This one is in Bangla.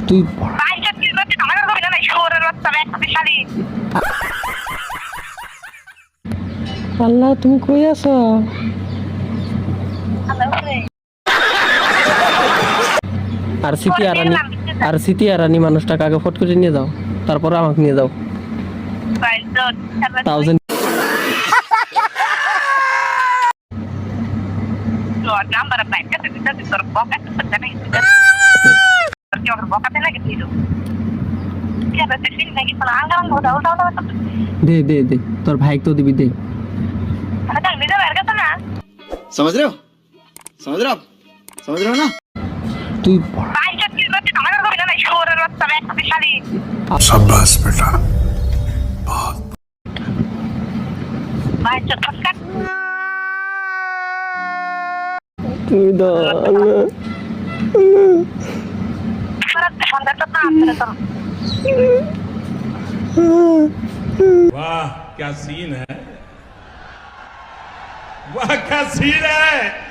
তুই আল্লাহ তুমি কই আছো? আর স্মৃতি আরানি মানুষটাকে আগে ফট করে নিয়ে যাও, তারপর আমাকে নিয়ে যাও। থাউজেন্ড দে দে দে, তোর ভাই তো দিবি, দে। समझ रहे हो समझ रहे हो आप समझ रहे हो ना তুই शाबाश बेटा। তুই দাও আল্লাহ। वाह क्या सीन है, वाह क्या सीन है।